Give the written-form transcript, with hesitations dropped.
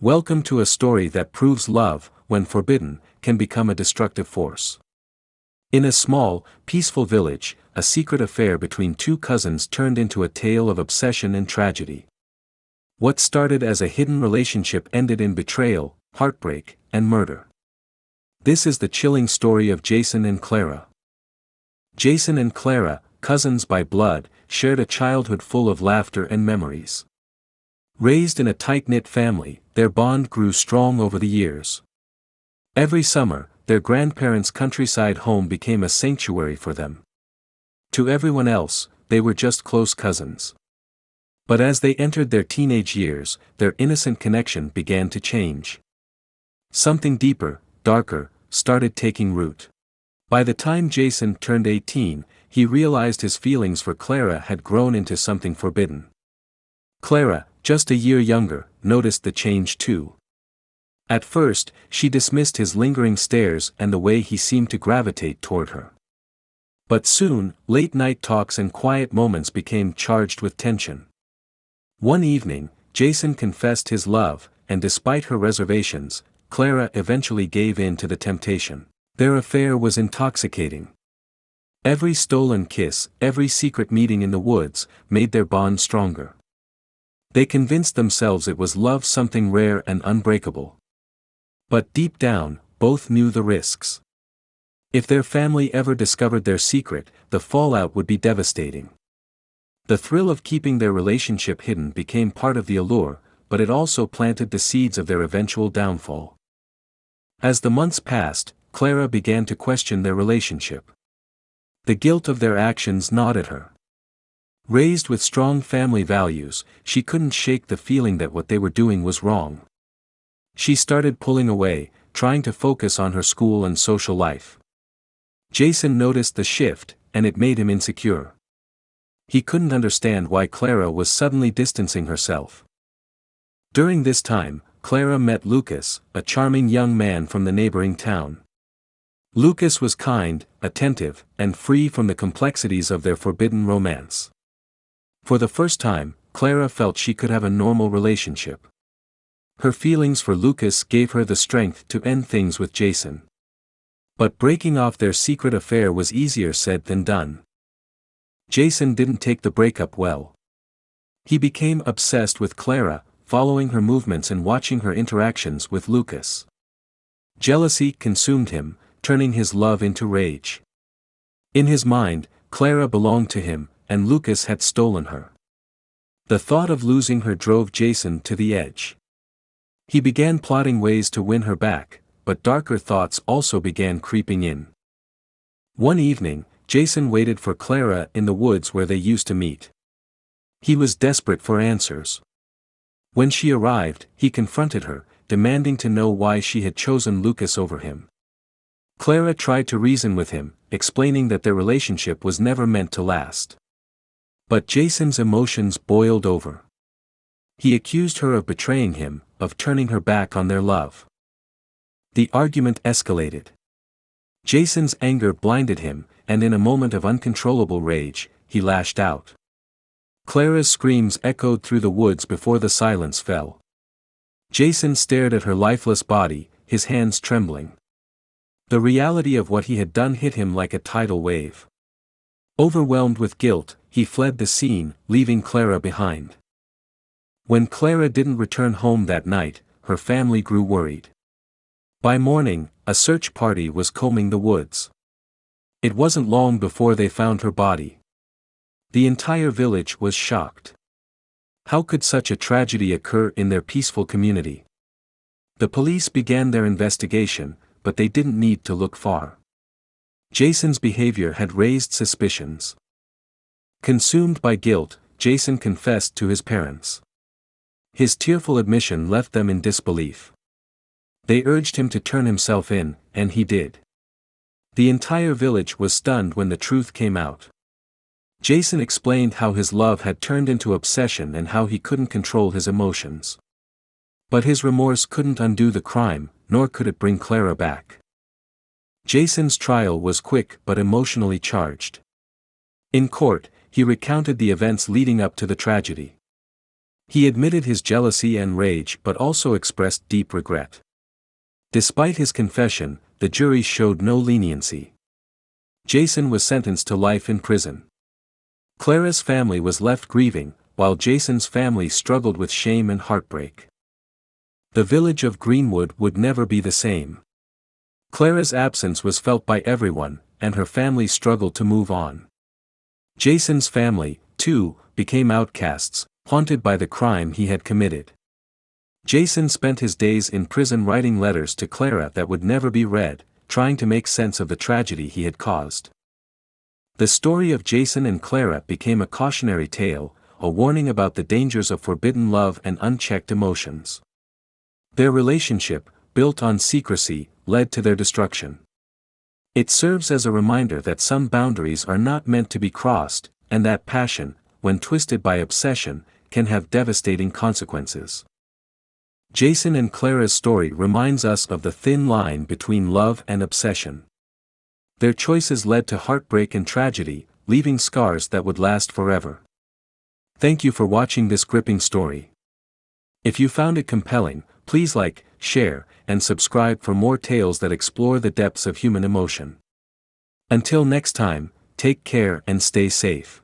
Welcome to a story that proves love, when forbidden, can become a destructive force. In a small, peaceful village, a secret affair between two cousins turned into a tale of obsession and tragedy. What started as a hidden relationship ended in betrayal, heartbreak, and murder. This is the chilling story of Jason and Clara. Jason and Clara, cousins by blood, shared a childhood full of laughter and memories. Raised in a tight-knit family, their bond grew strong over the years. Every summer, their grandparents' countryside home became a sanctuary for them. To everyone else, they were just close cousins. But as they entered their teenage years, their innocent connection began to change. Something deeper, darker, started taking root. By the time Jason turned 18, he realized his feelings for Clara had grown into something forbidden. Clara, just a year younger, noticed the change too. At first, she dismissed his lingering stares and the way he seemed to gravitate toward her. But soon, late-night talks and quiet moments became charged with tension. One evening, Jason confessed his love, and despite her reservations, Clara eventually gave in to the temptation. Their affair was intoxicating. Every stolen kiss, every secret meeting in the woods, made their bond stronger. They convinced themselves it was love, something rare and unbreakable. But deep down, both knew the risks. If their family ever discovered their secret, the fallout would be devastating. The thrill of keeping their relationship hidden became part of the allure, but it also planted the seeds of their eventual downfall. As the months passed, Clara began to question their relationship. The guilt of their actions gnawed at her. Raised with strong family values, she couldn't shake the feeling that what they were doing was wrong. She started pulling away, trying to focus on her school and social life. Jason noticed the shift, and it made him insecure. He couldn't understand why Clara was suddenly distancing herself. During this time, Clara met Lucas, a charming young man from the neighboring town. Lucas was kind, attentive, and free from the complexities of their forbidden romance. For the first time, Clara felt she could have a normal relationship. Her feelings for Lucas gave her the strength to end things with Jason. But breaking off their secret affair was easier said than done. Jason didn't take the breakup well. He became obsessed with Clara, following her movements and watching her interactions with Lucas. Jealousy consumed him, turning his love into rage. In his mind, Clara belonged to him, and Lucas had stolen her. The thought of losing her drove Jason to the edge. He began plotting ways to win her back, but darker thoughts also began creeping in. One evening, Jason waited for Clara in the woods where they used to meet. He was desperate for answers. When she arrived, he confronted her, demanding to know why she had chosen Lucas over him. Clara tried to reason with him, explaining that their relationship was never meant to last. But Jason's emotions boiled over. He accused her of betraying him, of turning her back on their love. The argument escalated. Jason's anger blinded him, and in a moment of uncontrollable rage, he lashed out. Clara's screams echoed through the woods before the silence fell. Jason stared at her lifeless body, his hands trembling. The reality of what he had done hit him like a tidal wave. Overwhelmed with guilt, he fled the scene, leaving Clara behind. When Clara didn't return home that night, her family grew worried. By morning, a search party was combing the woods. It wasn't long before they found her body. The entire village was shocked. How could such a tragedy occur in their peaceful community? The police began their investigation, but they didn't need to look far. Jason's behavior had raised suspicions. Consumed by guilt, Jason confessed to his parents. His tearful admission left them in disbelief. They urged him to turn himself in, and he did. The entire village was stunned when the truth came out. Jason explained how his love had turned into obsession and how he couldn't control his emotions. But his remorse couldn't undo the crime, nor could it bring Clara back. Jason's trial was quick but emotionally charged. In court, he recounted the events leading up to the tragedy. He admitted his jealousy and rage but also expressed deep regret. Despite his confession, the jury showed no leniency. Jason was sentenced to life in prison. Clara's family was left grieving, while Jason's family struggled with shame and heartbreak. The village of Greenwood would never be the same. Clara's absence was felt by everyone, and her family struggled to move on. Jason's family, too, became outcasts, haunted by the crime he had committed. Jason spent his days in prison writing letters to Clara that would never be read, trying to make sense of the tragedy he had caused. The story of Jason and Clara became a cautionary tale, a warning about the dangers of forbidden love and unchecked emotions. Their relationship, built on secrecy, led to their destruction. It serves as a reminder that some boundaries are not meant to be crossed, and that passion, when twisted by obsession, can have devastating consequences. Jason and Clara's story reminds us of the thin line between love and obsession. Their choices led to heartbreak and tragedy, leaving scars that would last forever. Thank you for watching this gripping story. If you found it compelling, please like, share, and subscribe for more tales that explore the depths of human emotion. Until next time, take care and stay safe.